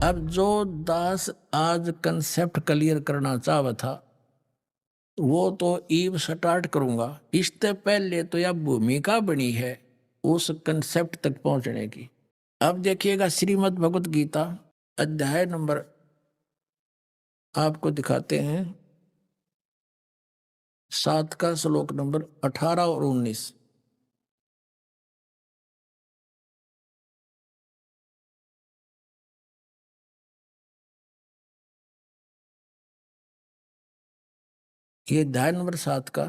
अब जो दास आज कंसेप्ट क्लियर करना चाहता था वो तो ईव स्टार्ट करूंगा। इससे पहले तो यह भूमिका बनी है उस कंसेप्ट तक पहुंचने की। अब देखिएगा श्रीमद् भगवत गीता अध्याय नंबर आपको दिखाते हैं 7 का श्लोक नंबर 18 और 19। ये अध्याय नंबर 7 का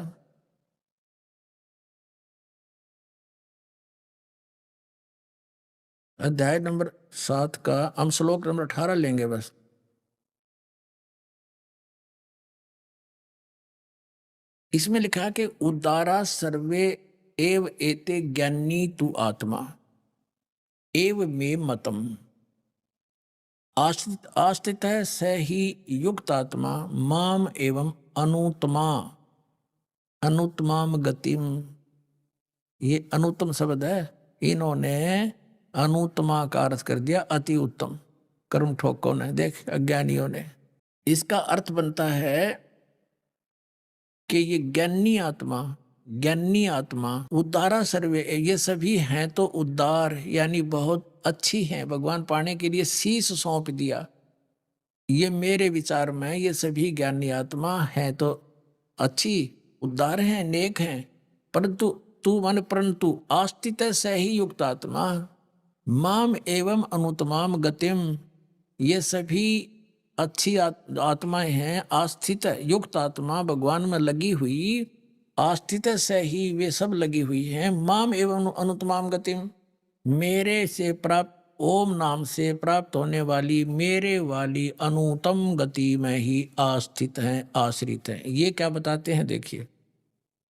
अध्याय नंबर 7 का हम श्लोक नंबर 18 लेंगे बस। इसमें लिखा है कि उदारा सर्वे एव एते ज्ञानी तु आत्मा एव मे मतम आस्थित आस्थित है स ही युक्त आत्मा माम एवं अनुत्तमा अनुत्तमाम गतिम। ये अनुत्तम शब्द है, इन्होंने अनुत्तमा का अर्थ कर दिया अति उत्तम। कर्म ठोकों ने, देख अज्ञानियों ने। इसका अर्थ बनता है कि ये ज्ञानी आत्मा उद्धारा सर्वे, ये सभी हैं तो उद्धार यानी बहुत अच्छी हैं, भगवान पाने के लिए शीश सौंप दिया। ये मेरे विचार में ये सभी ज्ञानी आत्मा हैं तो अच्छी उद्धार हैं, नेक हैं। परंतु आस्थित से ही युक्त आत्मा माम एवं अनुतमाम गतिम, ये सभी अच्छी आत्माएं हैं, आस्थित युक्त आत्मा भगवान में लगी हुई, आस्थित से ही वे सब लगी हुई हैं। माम एवं अनुतमाम गतिम, मेरे से प्राप्त ओम नाम से प्राप्त होने वाली मेरे वाली अनुतम गति में ही आस्थित हैं, आश्रित हैं। ये क्या बताते हैं देखिए,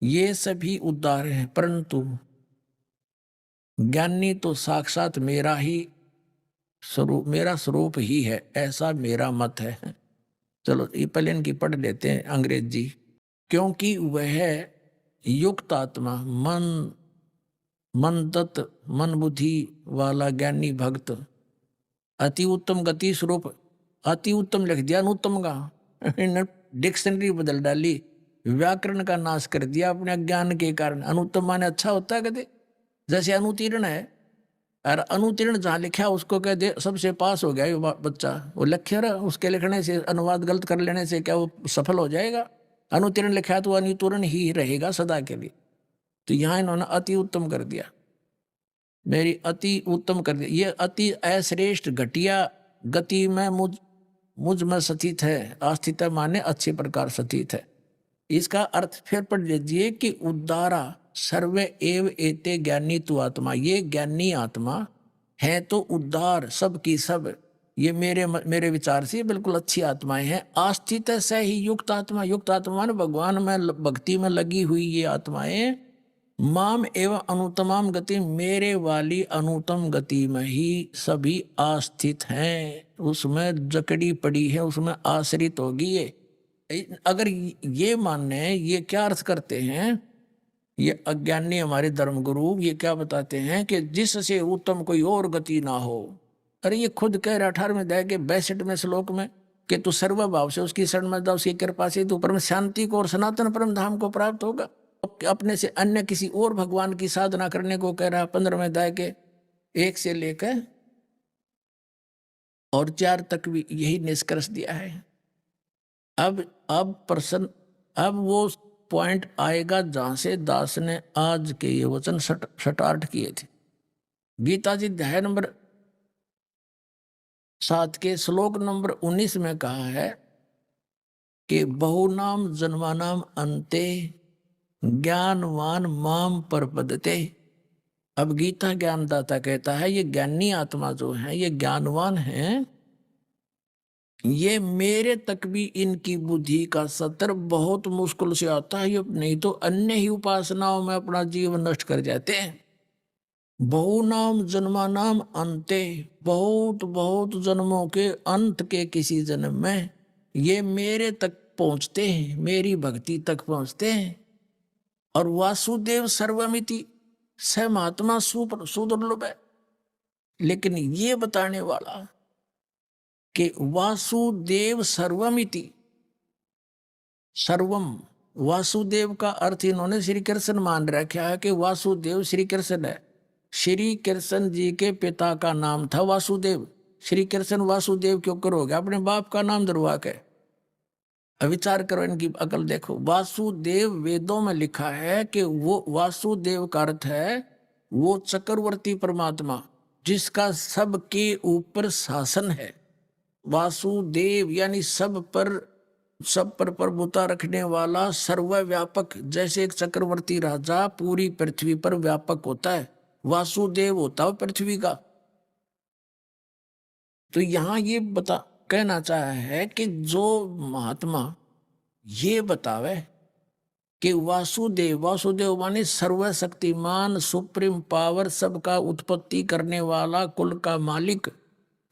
ये सभी उद्धार हैं परंतु ज्ञानी तो साक्षात मेरा ही स्वरूप, मेरा स्वरूप ही है, ऐसा मेरा मत है। चलो ये पहले इनकी पढ़ लेते हैं अंग्रेजी। क्योंकि वह युक्त आत्मा मन तत्व मन बुद्धि वाला ज्ञानी भक्त अति उत्तम गति स्वरूप, अति उत्तम लिख दिया अनुत्तम का, डिक्शनरी बदल डाली, व्याकरण का नाश कर दिया अपने अज्ञान के कारण। अनुत्तम माने अच्छा होता है कहते, जैसे अनुतीर्ण है, और अनुतीर्ण जहाँ लिखा उसको कह दे सबसे पास हो गया बच्चा, वो लिखे रहा, उसके लिखने से अनुवाद गलत कर लेने से क्या वो सफल हो जाएगा? अनुतीर्ण लिखा है तो अनुतीर्ण ही रहेगा सदा के लिए। तो यहाँ इन्होंने अति उत्तम कर दिया, मेरी अति उत्तम कर दिया। ये अति अश्रेष्ठ घटिया गति में मुझ में स्थित है। आस्थित माने अच्छे प्रकार स्थित है। इसका अर्थ फिर पढ़ लीजिए कि उद्धारा सर्वे एव एते ज्ञानी तु आत्मा, ये ज्ञानी आत्मा है तो उद्धार सब की सब, ये मेरे विचार से बिल्कुल अच्छी आत्माएं हैं। आस्थित से ही युक्त आत्मा, युक्त आत्मा भगवान में भक्ति में लगी हुई ये आत्माएं माम एवं अनुतमाम गति, मेरे वाली अनुतम गति में ही सभी आस्थित हैं, उसमें जकड़ी पड़ी है, उसमें आश्रित होगी ये। अगर ये मानने, ये क्या अर्थ करते हैं ये अज्ञानी हमारे धर्मगुरु, ये क्या बताते हैं कि जिससे उत्तम कोई और गति ना हो। अरे ये खुद कह रहा 18वें अध्याय के 62वें श्लोक में कि तू सर्वभाव से उसकी शरण में जा, उसकी कृपा से तू परम शांति को और सनातन परम धाम को प्राप्त होगा। अपने से अन्य किसी और भगवान की साधना करने को कह रहा 15वें अध्याय के 1 से लेकर और 4 तक भी यही निष्कर्ष दिया है। अब प्रश्न, अब वो पॉइंट आएगा जहां से दास ने आज के ये वचन स्टार्ट किए थे। गीता जी अध्याय नंबर 7 के श्लोक नंबर 19 में कहा है कि बहुनाम जन्मानाम अंते ज्ञानवान माम परपदते। अब गीता ज्ञानदाता कहता है ये ज्ञानी आत्मा जो है, ये ज्ञानवान है, ये मेरे तक भी इनकी बुद्धि का सतर बहुत मुश्किल से आता है, नहीं तो अन्य ही उपासनाओं में अपना जीवन नष्ट कर जाते हैं। बहुनाम जन्मानाम अंते, बहुत बहुत जन्मों के अंत के किसी जन्म में ये मेरे तक पहुंचते हैं, मेरी भक्ति तक पहुंचते हैं। और वासुदेव सर्वमिति, स महात्मा सुदुर्लभ है। लेकिन ये बताने वाला कि वासुदेव सर्वमिति। सर्वम, वासुदेव का अर्थ इन्होंने श्री कृष्ण मान रखा है कि वासुदेव श्री कृष्ण है। श्री कृष्ण जी के पिता का नाम था वासुदेव। श्री कृष्ण वासुदेव क्यों करोगे, अपने बाप का नाम दरवा के। विचार करो, इनकी अकल देखो। वासुदेव वेदों में लिखा है कि वो वासुदेव का अर्थ है वो चक्रवर्ती परमात्मा जिसका सबके ऊपर शासन है। वासुदेव यानी सब पर प्रभुता रखने वाला, सर्वव्यापक। जैसे एक चक्रवर्ती राजा पूरी पृथ्वी पर व्यापक होता है, वासुदेव होता है पृथ्वी का। तो यहां ये कहना चाहा है कि जो महात्मा ये बतावे कि वासुदेव माने सर्वशक्तिमान, सुप्रीम पावर, सबका उत्पत्ति करने वाला, कुल का मालिक,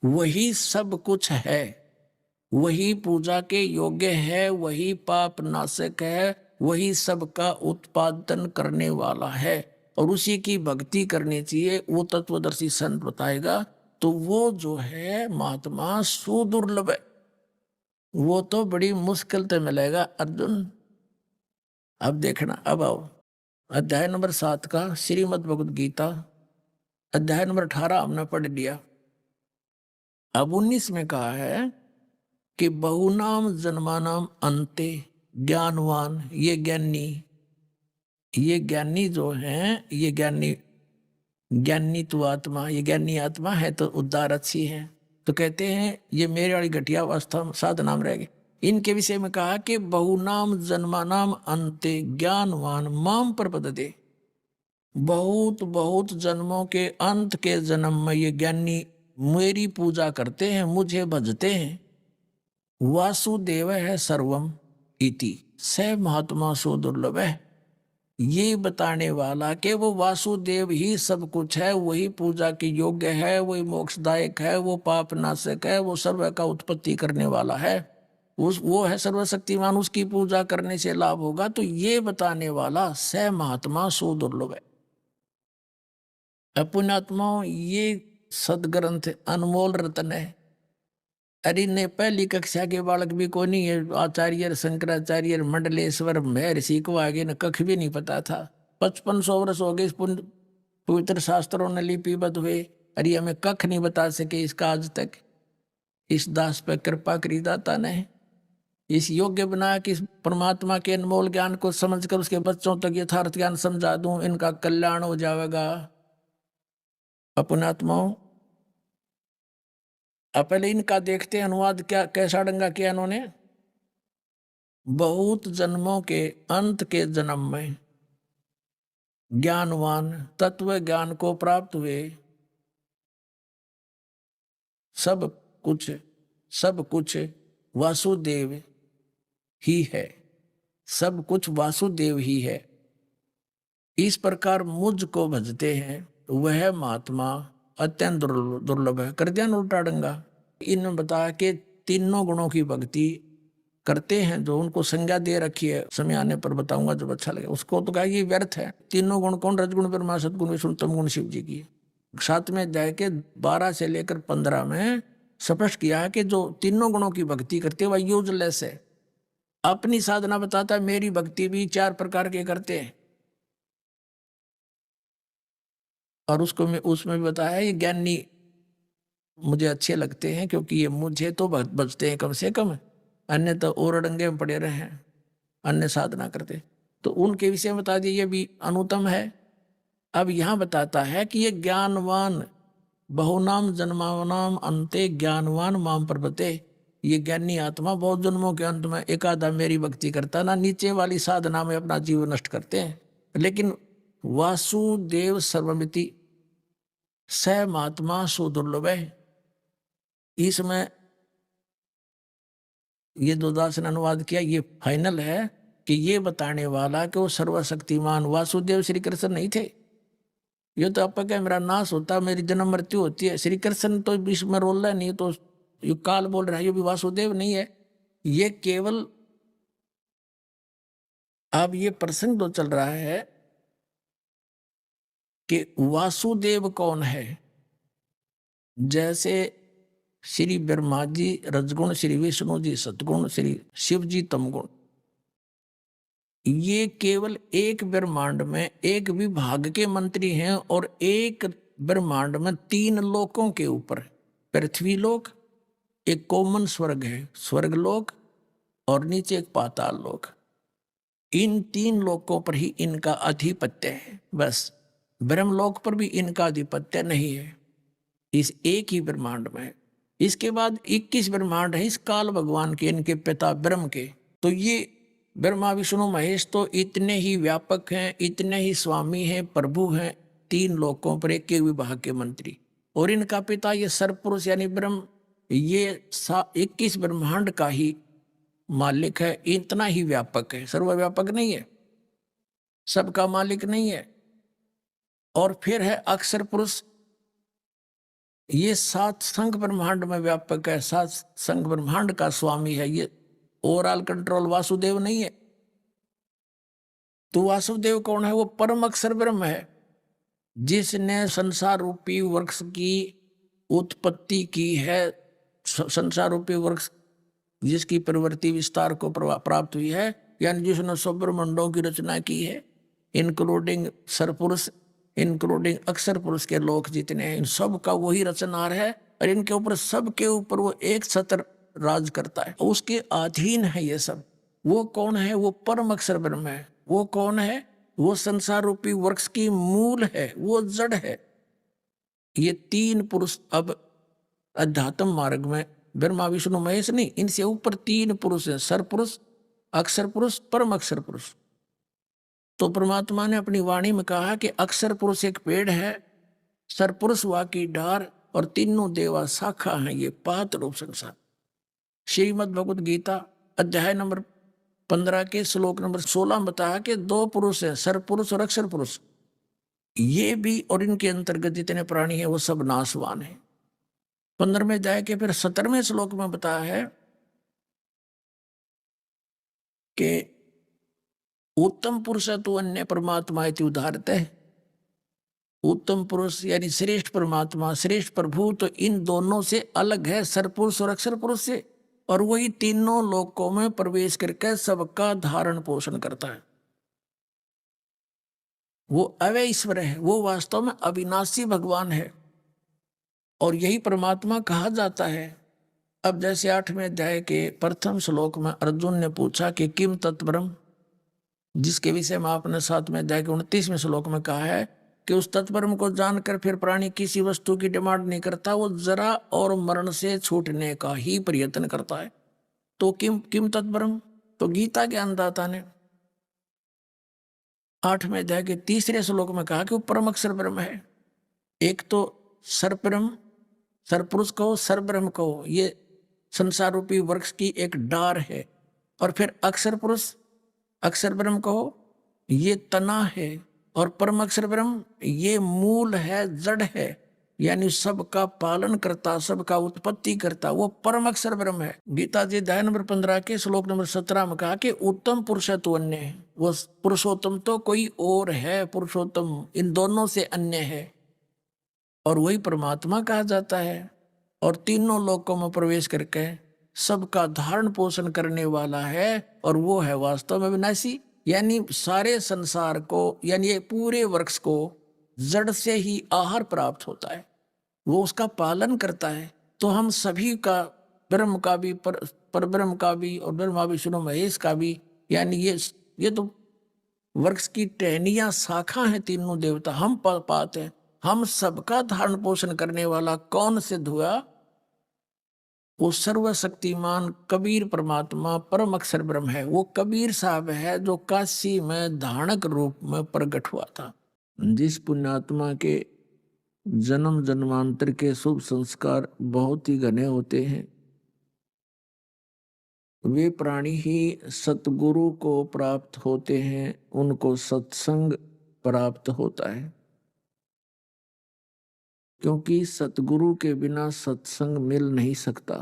वही सब कुछ है, वही पूजा के योग्य है, वही पाप नाशक है, वही सबका उत्पादन करने वाला है और उसी की भक्ति करनी चाहिए। वो तत्वदर्शी संत बताएगा। तो वो जो है महात्मा सुदुर्लभ है, वो तो बड़ी मुश्किल से मिलेगा अर्जुन। अब देखना, अब आओ अध्याय नंबर 7 का श्रीमद् भगवद गीता, अध्याय नंबर 18 हमने पढ़ लिया। अब 19 में कहा है कि बहुनाम जन्मानाम अंते ज्ञानवान, ये ज्ञानी जो हैं, ये ज्ञानी तो आत्मा, ये ज्ञानी आत्मा है तो उद्धार अच्छी है। तो कहते हैं ये मेरे वाली घटिया अवस्था साधना में रहेगी। इनके विषय में कहा कि बहुनाम जन्मानाम अंते ज्ञानवान माम प्रपद्यते। बहुत बहुत जन्मों के अंत के जन्म में ये ज्ञानी मेरी पूजा करते हैं, मुझे भजते हैं। वासुदेव है सर्वम इति, स महात्मा सो दुर्लभ है। ये बताने वाला कि वो वासुदेव ही सब कुछ है, वही पूजा के योग्य है, वही मोक्षदायक है, वो पाप नाशक है, वो सर्व का उत्पत्ति करने वाला है, वो है सर्वशक्तिमान, उसकी पूजा करने से लाभ होगा। तो ये बताने वाला स महात्मा सो दुर्लभ है। पुण्यात्माओं, ये सदग्रंथ अनमोल रत्न है। अरे ने पहली कक्षा के बालक भी को नहीं है, आचार्य शंकराचार्य मंडलेश्वर महर्षि को आगे न कख भी नहीं पता था। 5500 वर्ष हो गए इस पवित्र शास्त्रों ने लिपिबद्ध हुए, अरे हमें कख नहीं बता सके इसका आज तक। इस दास पर कृपा करी दाता ने, इस योग्य बना कि परमात्मा के अनमोल ज्ञान को समझकर उसके बच्चों तक यथार्थ ज्ञान समझा दूं, इनका कल्याण हो जाएगा। अपनात्माओं, अब पहले इनका देखते हैं अनुवाद, क्या कैसा डंगा किया इन्होंने। बहुत जन्मों के अंत के जन्म में ज्ञानवान, तत्व ज्ञान को प्राप्त हुए, सब कुछ वासुदेव ही है, सब कुछ वासुदेव ही है, इस प्रकार मुझको भजते हैं, वह महात्मा अत्यंत दुर्लभ है। कर दिया उल्टा डंगा। इन्होंने बताया कि तीनों गुणों की भक्ति करते हैं, जो उनको संज्ञा दे रखी है, समय आने पर बताऊंगा जब अच्छा लगे उसको। तो कहा ये व्यर्थ है। तीनों गुण कौन, रजगुण ब्रह्मा, सदगुण विष्णु, तम गुण शिव जी की। 7वें अध्याय के 12 से लेकर 15 में स्पष्ट किया है कि जो तीनों गुणों की भक्ति करते वह यूजलेस है। अपनी साधना बताता है, मेरी भक्ति भी 4 प्रकार के करते हैं, और उसमें भी बताया ये ज्ञानी मुझे अच्छे लगते हैं क्योंकि ये मुझे तो बचते हैं कम से कम, अन्य तो और डंगे में पड़े रहे हैं, अन्य साधना करते। तो उनके विषय में बता दिए ये भी अनुत्तम है। अब यहाँ बताता है कि ये ज्ञानवान, बहुनाम जन्मानाम अंते ज्ञानवान माम प्रपते, ये ज्ञानी आत्मा बहुत जन्मों के अंत में एकाधा मेरी भक्ति करता, ना नीचे वाली साधना में अपना जीवन नष्ट करते हैं। लेकिन वासुदेव सर्वमिति, स महात्मा सुदुर्लभ है। इसमें ये दो दास ने अनुवाद किया, ये फाइनल है कि ये बताने वाला कि वो सर्वशक्तिमान वासुदेव श्री कृष्ण नहीं थे। ये तो आपका क्या मेरा नाश होता, मेरी जन्म मृत्यु होती है, श्री कृष्ण तो इसमें रोल है नहीं, तो ये काल बोल रहा है, ये भी वासुदेव नहीं है। ये केवल अब ये प्रसंग तो चल रहा है कि वासुदेव कौन है। जैसे श्री ब्रह्मा जी रजगुण, श्री विष्णु जी सतगुण, श्री शिव जी तमगुण। ये केवल एक ब्रह्मांड में एक विभाग के मंत्री हैं और एक ब्रह्मांड में 3 लोकों के ऊपर, पृथ्वी लोक, एक कॉमन स्वर्ग है स्वर्ग लोक, और नीचे एक पाताल लोक। इन 3 लोकों पर ही इनका आधिपत्य है, बस ब्रह्मलोक पर भी इनका आधिपत्य नहीं है, इस एक ही ब्रह्मांड में। इसके बाद 21 ब्रह्मांड है इस काल भगवान के, इनके पिता ब्रह्म के। तो ये ब्रह्मा विष्णु महेश तो इतने ही व्यापक हैं, इतने ही स्वामी हैं, प्रभु हैं, 3 लोकों पर एक एक विभाग के मंत्री। और इनका पिता ये सर्वपुरुष यानी ब्रह्म, ये 21 ब्रह्मांड का ही मालिक है, इतना ही व्यापक है, सर्वव्यापक नहीं है, सबका मालिक नहीं है। और फिर है अक्षर पुरुष, ये 7 संघ ब्रह्मांड में व्यापक है, 7 संघ ब्रह्मांड का स्वामी है। ये ओवरऑल कंट्रोल वासुदेव नहीं है। तो वासुदेव कौन है? वो परम अक्षर ब्रह्म है, जिसने संसार रूपी वृक्ष की उत्पत्ति की है। संसार रूपी वृक्ष जिसकी प्रवृत्ति विस्तार को प्राप्त हुई है, यानी जिसने सब ब्रह्मांडों की रचना की है, इंक्लूडिंग सरपुरुष, इंक्लूडिंग अक्षर पुरुष के लोक जितने हैं, इन सब का वही रचनार है। और इनके ऊपर, सबके ऊपर वो एक छत्र राज करता है, उसके अधीन है ये सब। वो कौन है? वो परम अक्षर ब्रह्म है। वो कौन है? वो संसार रूपी वृक्ष की मूल है, वो जड़ है। ये 3 पुरुष अब अध्यात्म मार्ग में, ब्रह्मा विष्णु महेश नहीं, इनसे ऊपर 3 पुरुष हैं, सरपुरुष, अक्षर पुरुष, परम अक्षर पुरुष। तो परमात्मा ने अपनी वाणी में कहा कि अक्षर पुरुष एक पेड़ है, सरपुरुष वा की डार, और तीनों देवा शाखा हैं, ये पात रूप संसार। श्रीमद् भगवद गीता अध्याय नंबर 15 के श्लोक नंबर 16 में बताया कि 2 पुरुष है, सरपुरुष और अक्षर पुरुष। ये भी और इनके अंतर्गत जितने प्राणी हैं वो सब नाशवान है। 15वें अध्याय के फिर 17वें श्लोक में बताया है कि उत्तम पुरुष तो अन्य परमात्मा इति उदाहरते है। उत्तम पुरुष यानी श्रेष्ठ परमात्मा, श्रेष्ठ प्रभु तो इन दोनों से अलग है, सरपुरुष और अक्षर पुरुष से। और वही तीनों लोकों में प्रवेश करके सबका धारण पोषण करता है। वो अव्यय ईश्वर है, वो वास्तव में अविनाशी भगवान है, और यही परमात्मा कहा जाता है। अब जैसे 8वें अध्याय के प्रथम श्लोक में अर्जुन ने पूछा कि किम तत्परम, जिसके विषय में आपने 7वें अध्याय के 29वें श्लोक में कहा है कि उस तत्परम को जानकर फिर प्राणी किसी वस्तु की डिमांड नहीं करता, वो जरा और मरण से छूटने का ही प्रयत्न करता है। तो किम तत्परम, तो गीता ज्ञानदाता ने 8वें अध्याय के 3रे श्लोक में कहा कि वो परम अक्षर ब्रह्म है। एक तो सरब्रह्म, सरपुरुष कहो, सरब्रह्म कहो, ये संसार रूपी वृक्ष की एक डार है। और फिर अक्षर पुरुष, अक्षर ब्रह्म कहो, ये तना है। और परम अक्षर ब्रह्म ये मूल है, जड़ है, यानी सबका पालन करता, सबका उत्पत्ति करता, वो परम अक्षर ब्रह्म है। गीता जी अध्याय नंबर 15 के श्लोक नंबर 17 में कहा कि उत्तम पुरुष तो अन्य है। वो पुरुषोत्तम तो कोई और है, पुरुषोत्तम इन दोनों से अन्य है, और वही परमात्मा कहा जाता है। और तीनों लोकों में प्रवेश करके सबका धारण पोषण करने वाला है, और वो है वास्तव में विनाशी, यानी सारे संसार को, यानी ये पूरे वृक्ष को जड़ से ही आहार प्राप्त होता है, वो उसका पालन करता है। तो हम सभी का, ब्रह्म का भी, पर ब्रह्म का भी, और ब्रह्मा विष्णु महेश का भी, यानी ये तो वृक्ष की टहनियां, शाखा हैं, तीनों देवता हम पाते हैं। हम सबका धारण पोषण करने वाला कौन सिद्ध हुआ? वो सर्वशक्तिमान कबीर परमात्मा परम अक्षर ब्रह्म है। वो कबीर साहब है जो काशी में धारणक रूप में प्रकट हुआ था। जिस पुण्यात्मा के जन्म जन्मांतर के शुभ संस्कार बहुत ही घने होते हैं, वे प्राणी ही सतगुरु को प्राप्त होते हैं, उनको सत्संग प्राप्त होता है। क्योंकि सतगुरु के बिना सत्संग मिल नहीं सकता।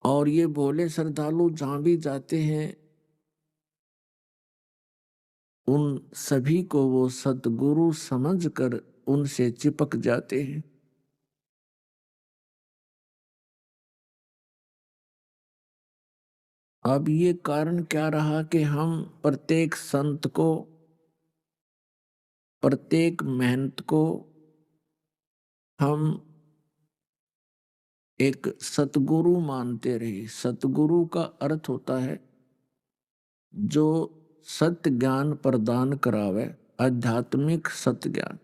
और ये भोले श्रद्धालु जहां भी जाते हैं, उन सभी को वो सतगुरु समझकर उनसे चिपक जाते हैं। अब ये कारण क्या रहा कि हम प्रत्येक संत को, प्रत्येक मेहनत को हम एक सतगुरु मानते रहे। सतगुरु का अर्थ होता है जो सत्य ज्ञान प्रदान करावे, आध्यात्मिक सत्य ज्ञान।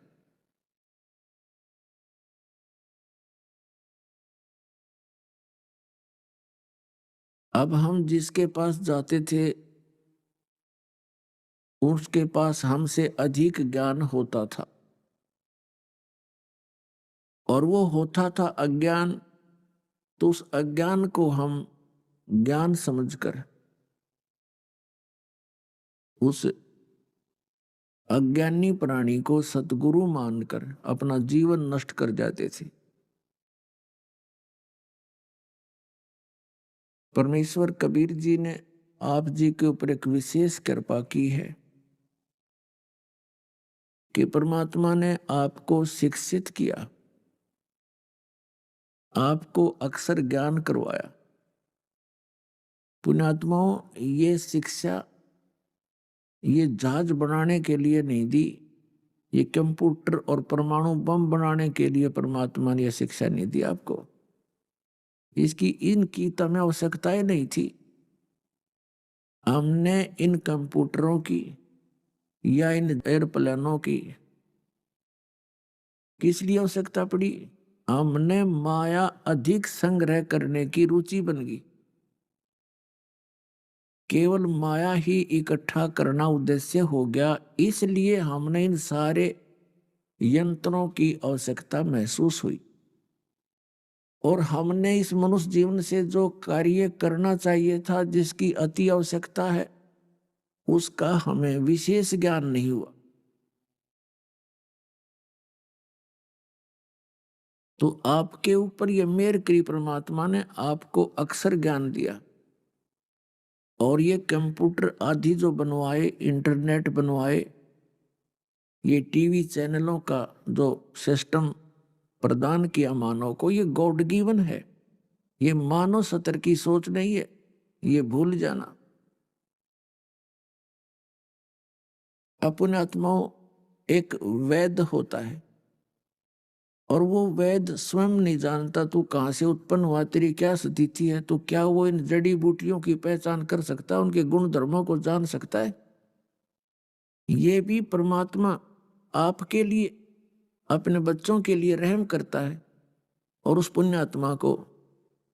अब हम जिसके पास जाते थे उसके पास हमसे अधिक ज्ञान होता था, और वो होता था अज्ञान। तो उस अज्ञान को हम ज्ञान समझकर उस अज्ञानी प्राणी को सतगुरु मानकर अपना जीवन नष्ट कर जाते थे। परमेश्वर कबीर जी ने आप जी के ऊपर एक विशेष कृपा की है कि परमात्मा ने आपको शिक्षित किया, आपको अक्षर ज्ञान करवाया। पुण्यात्माओं, ये शिक्षा ये जहाज बनाने के लिए नहीं दी, ये कंप्यूटर और परमाणु बम बनाने के लिए परमात्मा ने यह शिक्षा नहीं दी आपको। इसकी इनकी तो हमें आवश्यकताएं नहीं थी। हमने इन कंप्यूटरों की या इन एयरप्लेनों की किस लिए आवश्यकता पड़ी? हमने माया अधिक संग्रह करने की रुचि बन गई। केवल माया ही इकट्ठा करना उद्देश्य हो गया, इसलिए हमने इन सारे यंत्रों की आवश्यकता महसूस हुई। और हमने इस मनुष्य जीवन से जो कार्य करना चाहिए था, जिसकी अति आवश्यकता है, उसका हमें विशेष ज्ञान नहीं हुआ। तो आपके ऊपर ये मेहर करी परमात्मा ने, आपको अक्षर ज्ञान दिया। और ये कंप्यूटर आदि जो बनवाए, इंटरनेट बनवाए, ये टीवी चैनलों का जो सिस्टम प्रदान किया मानव को, ये गॉड गिवन है। ये मानव स्तर की सोच नहीं है, ये भूल जाना। अपने आत्माओं, एक वैद्य होता है और वो वैद्य स्वयं नहीं जानता तू कहाँ से उत्पन्न हुआ, तेरी क्या स्थिति है, तो क्या वो इन जड़ी बूटियों की पहचान कर सकता है, उनके गुण धर्मों को जान सकता है? ये भी परमात्मा आपके लिए, अपने बच्चों के लिए रहम करता है और उस पुण्य आत्मा को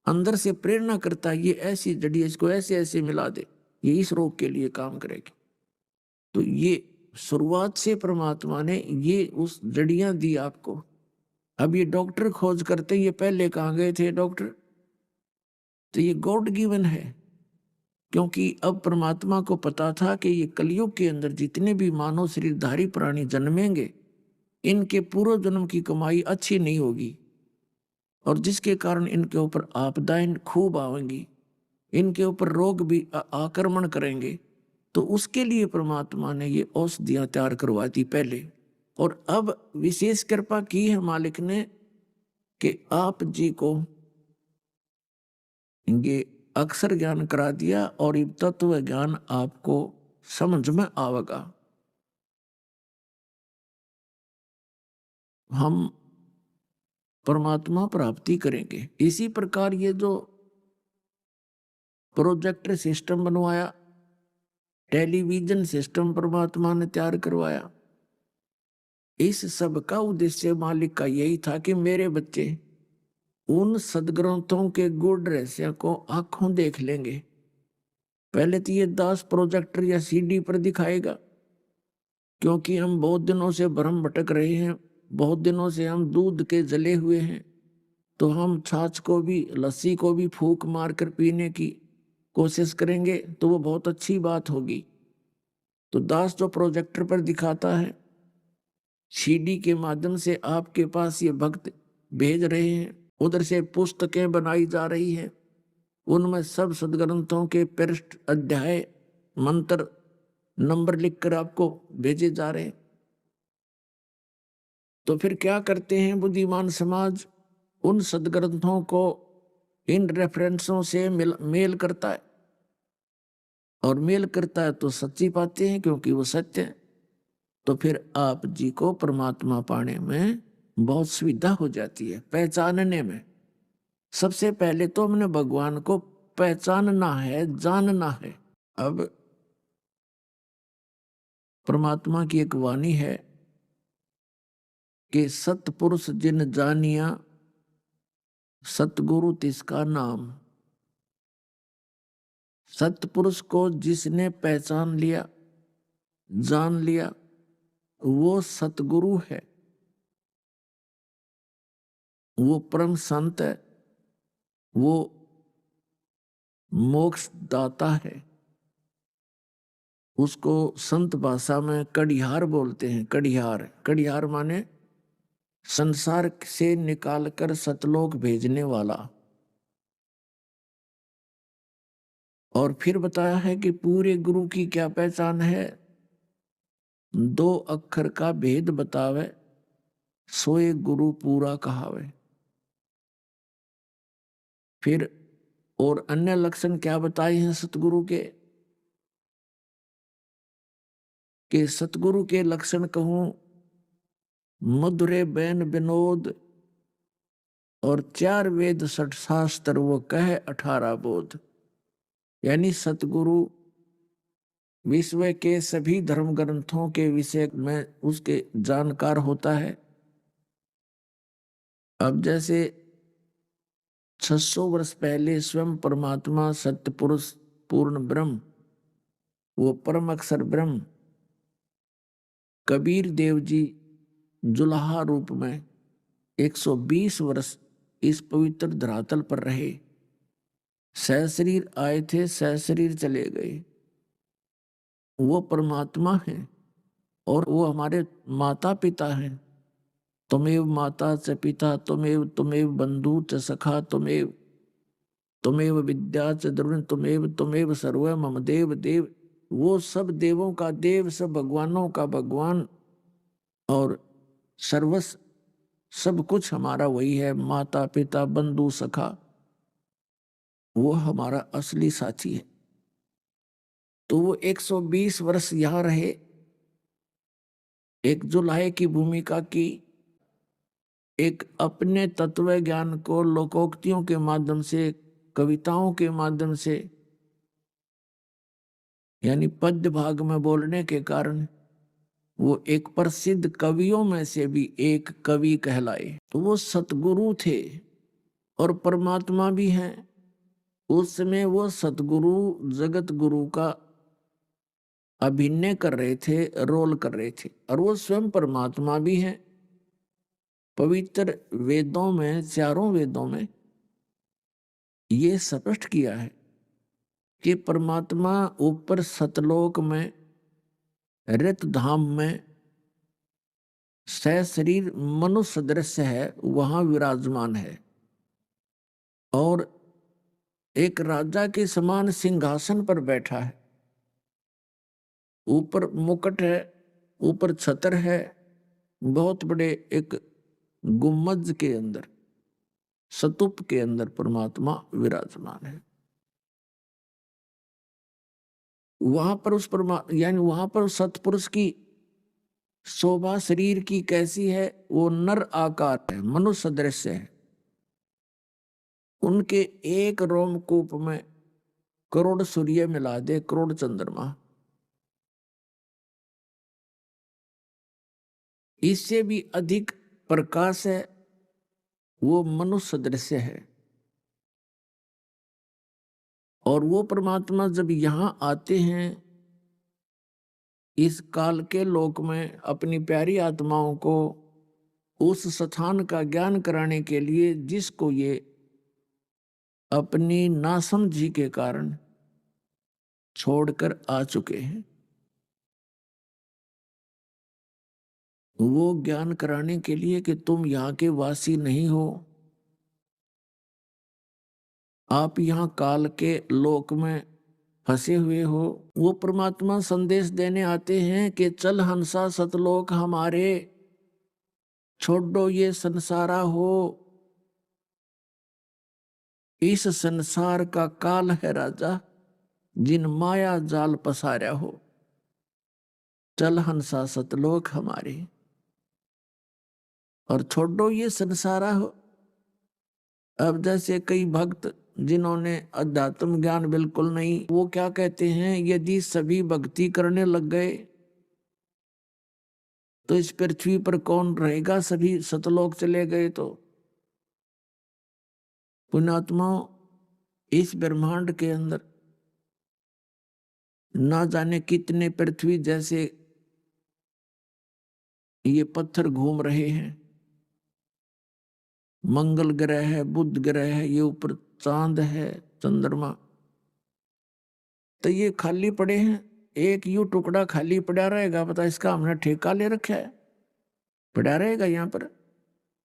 अंदर से प्रेरणा करता है, ये ऐसी जड़ी, इसको ऐसे ऐसे मिला दे, ये इस रोग के लिए काम करेगी। तो ये शुरुआत से परमात्मा ने ये उस जड़ियां दी आपको। अब ये डॉक्टर खोज करते, ये पहले कहाँ गए थे डॉक्टर? तो ये गॉड गिवन है, क्योंकि अब परमात्मा को पता था कि ये कलयुग के अंदर जितने भी मानव शरीरधारी प्राणी जन्मेंगे, इनके पूर्व जन्म की कमाई अच्छी नहीं होगी, और जिसके कारण इनके ऊपर आपदाएं खूब आएंगी, इनके ऊपर रोग भी आक्रमण करेंगे। तो उसके लिए परमात्मा ने ये औषधियां तैयार करवा दी पहले। और अब विशेष कृपा की है मालिक ने कि आप जी को ये अक्षर ज्ञान करा दिया, और ये तत्व ज्ञान आपको समझ में आवेगा। हम परमात्मा प्राप्ति करेंगे। इसी प्रकार ये जो प्रोजेक्टर सिस्टम बनवाया, टेलीविजन सिस्टम परमात्मा ने तैयार करवाया, इस सब का उद्देश्य मालिक का यही था कि मेरे बच्चे उन सदग्रंथों के गुण रहस्य को आंखों देख लेंगे। पहले तो ये दास प्रोजेक्टर या सीडी पर दिखाएगा, क्योंकि हम बहुत दिनों से भ्रम भटक रहे हैं, बहुत दिनों से हम दूध के जले हुए हैं, तो हम छाछ को भी, लस्सी को भी फूंक मार कर पीने की कोशिश करेंगे, तो वो बहुत अच्छी बात होगी। तो दास जो प्रोजेक्टर पर दिखाता है, सीडी के माध्यम से आपके पास ये भक्त भेज रहे हैं, उधर से पुस्तकें बनाई जा रही हैं, उनमें सब सदग्रंथों के पृष्ठ, अध्याय, मंत्र, नंबर लिखकर आपको भेजे जा रहे हैं। तो फिर क्या करते हैं बुद्धिमान समाज? उन सदग्रंथों को इन रेफरेंसों से मेल करता है, और मेल करता है तो सच्ची पाते हैं, क्योंकि वो सत्य है। तो फिर आप जी को परमात्मा पाने में बहुत सुविधा हो जाती है, पहचानने में। सबसे पहले तो हमने भगवान को पहचानना है, जानना है। अब परमात्मा की एक वाणी है कि सतपुरुष जिन जानिया, सतगुरु तिसका नाम। सतपुरुष को जिसने पहचान लिया, जान लिया, वो सतगुरु है, वो परम संत है, वो मोक्ष दाता है। उसको संत भाषा में कड़िहार बोलते हैं। कड़िहार, कड़िहार माने संसार से निकालकर सतलोक भेजने वाला। और फिर बताया है कि पूरे गुरु की क्या पहचान है? 2 अक्षर का भेद बतावे, सोए गुरु पूरा कहावे। फिर और अन्य लक्षण क्या बताए हैं सतगुरु के? कि सतगुरु के लक्षण कहूं, मधुरे बैन विनोद, और 4 वेद 6 शास्त्र वो कहे 18 बोध। यानी सतगुरु विश्व के सभी धर्म ग्रंथों के विषय में उसके जानकार होता है। अब जैसे 600 वर्ष पहले स्वयं परमात्मा सत्य पुरुष पूर्ण ब्रह्म, वो परम अक्षर ब्रह्म कबीर देव जी जुलाहा रूप में 120 वर्ष इस पवित्र धरातल पर रहे। सहशरीर आए थे, सहशरीर चले गए। वो परमात्मा है और वो हमारे माता पिता हैं। तुमेव माता च पिता, तुमेव तुमेव बंधु च सखा, तुमेव तुमेव विद्या च द्रविण, तुमेव तुमेव सर्व मम देव देव। वो सब देवों का देव, सब भगवानों का भगवान, और सर्वस्व सब कुछ हमारा वही है। माता पिता बंधु सखा, वो हमारा असली साथी है। तो वो 120 वर्ष यहां रहे, एक जुलाहे की भूमिका की, एक अपने तत्व ज्ञान को लोकोक्तियों के माध्यम से, कविताओं के माध्यम से, यानी पद्य भाग में बोलने के कारण वो एक प्रसिद्ध कवियों में से भी एक कवि कहलाए। तो वो सतगुरु थे और परमात्मा भी हैं। उस समय वो सतगुरु जगत गुरु का अभिनय कर रहे थे, रोल कर रहे थे, और वो स्वयं परमात्मा भी हैं। पवित्र वेदों में, चारों वेदों में ये स्पष्ट किया है कि परमात्मा ऊपर सतलोक में, रत धाम में सशरीर मनुष्य सदृश्य है, वहां विराजमान है। और एक राजा के समान सिंहासन पर बैठा है। ऊपर मुकुट है, ऊपर छत्र है, बहुत बड़े एक गुम्मज के अंदर, स्तूप के अंदर परमात्मा विराजमान है। वहां पर उस यानी वहां पर उस सतपुरुष की शोभा शरीर की कैसी है? वो नर आकार है, मनुष्य सदृश्य है। उनके एक रोमकूप में करोड़ सूर्य मिला दे, करोड़ चंद्रमा। इससे भी अधिक प्रकाश है, वो मनुष्य सदृश्य है। और वो परमात्मा जब यहां आते हैं इस काल के लोक में, अपनी प्यारी आत्माओं को उस स्थान का ज्ञान कराने के लिए, जिसको ये अपनी नासमझी के कारण छोड़कर आ चुके हैं, वो ज्ञान कराने के लिए कि तुम यहाँ के वासी नहीं हो, आप यहाँ काल के लोक में फंसे हुए हो। वो परमात्मा संदेश देने आते हैं कि चल हंसा सतलोक हमारे, छोड़ो ये संसारा हो। इस संसार का काल है राजा, जिन माया जाल पसारा हो, चल हंसा सतलोक हमारे। और छोड़ो ये संसारा हो। अब जैसे कई भक्त जिन्होंने अध्यात्म ज्ञान बिल्कुल नहीं, वो क्या कहते हैं, यदि सभी भक्ति करने लग गए तो इस पृथ्वी पर कौन रहेगा, सभी सतलोक चले गए तो। पुण्यात्माओं, इस ब्रह्मांड के अंदर ना जाने कितने पृथ्वी जैसे ये पत्थर घूम रहे हैं। मंगल ग्रह है, बुध ग्रह है, ये ऊपर चांद है, चंद्रमा, तो ये खाली पड़े हैं। एक यूं टुकड़ा खाली पड़ा रहेगा, पता इसका हमने ठेका ले रखा है, पड़ा रहेगा यहाँ पर।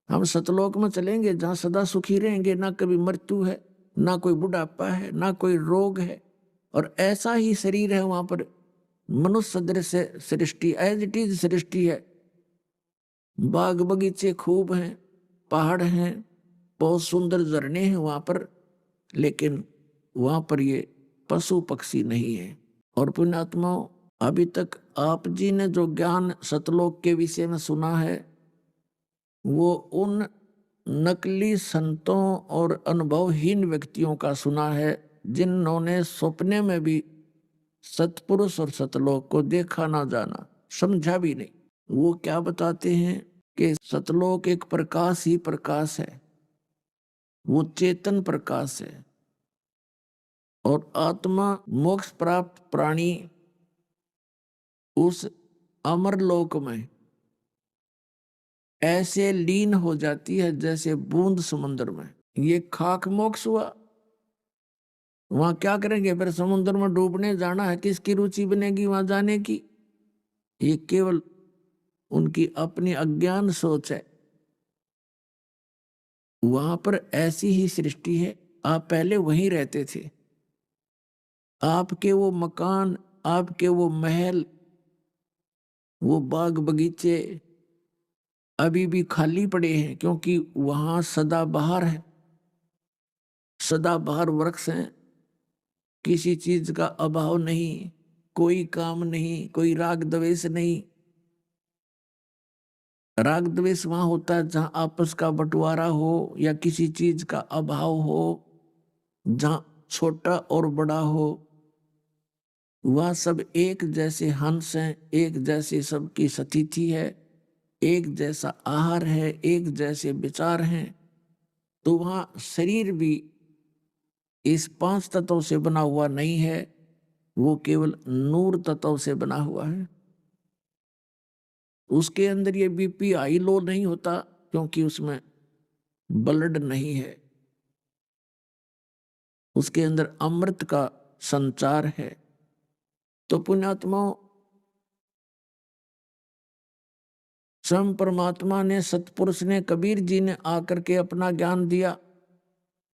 हम सतलोक में चलेंगे जहाँ सदा सुखी रहेंगे, ना कभी मृत्यु है, ना कोई बुढ़ापा है, ना कोई रोग है, और ऐसा ही शरीर है वहां पर। मनुष्य सदृश सृष्टि, एज इट इज सृष्टि है। बाग बगीचे खूब हैं, पहाड़ हैं, बहुत सुंदर झरने हैं वहां पर, लेकिन वहां पर ये पशु पक्षी नहीं है। और पुण्यात्माओं, अभी तक आप जी ने जो ज्ञान सतलोक के विषय में सुना है, वो उन नकली संतों और अनुभवहीन व्यक्तियों का सुना है, जिन्होंने सपने में भी सतपुरुष और सतलोक को देखा ना जाना, समझा भी नहीं। वो क्या बताते हैं कि सतलोक एक प्रकाश ही प्रकाश है, वो चेतन प्रकाश है, और आत्मा मोक्ष प्राप्त प्राणी उस अमर लोक में ऐसे लीन हो जाती है जैसे बूंद समुद्र में। ये खाक मोक्ष हुआ। वहां क्या करेंगे फिर, समुद्र में डूबने जाना है, किसकी रुचि बनेगी वहां जाने की। ये केवल उनकी अपनी अज्ञान सोच है। वहां पर ऐसी ही सृष्टि है। आप पहले वहीं रहते थे, आपके वो मकान, आपके वो महल, वो बाग बगीचे अभी भी खाली पड़े हैं, क्योंकि वहां सदाबहार है, सदाबहार वृक्ष हैं, किसी चीज का अभाव नहीं, कोई काम नहीं, कोई राग द्वेष नहीं। राग द्वेष वहां होता है जहां आपस का बंटवारा हो या किसी चीज का अभाव हो, जहां छोटा और बड़ा हो। वह सब एक जैसे हंस हैं, एक जैसे सबकी स्थिति है, एक जैसा आहार है, एक जैसे विचार हैं। तो वहां शरीर भी इस 5 तत्वों से बना हुआ नहीं है, वो केवल नूर तत्व से बना हुआ है। उसके अंदर ये बीपी हाई लो नहीं होता, क्योंकि उसमें ब्लड नहीं है। उसके अंदर अमृत का संचार है। तो पुण्यात्माओं, स्वयं परमात्मा ने, सतपुरुष ने, कबीर जी ने आकर के अपना ज्ञान दिया।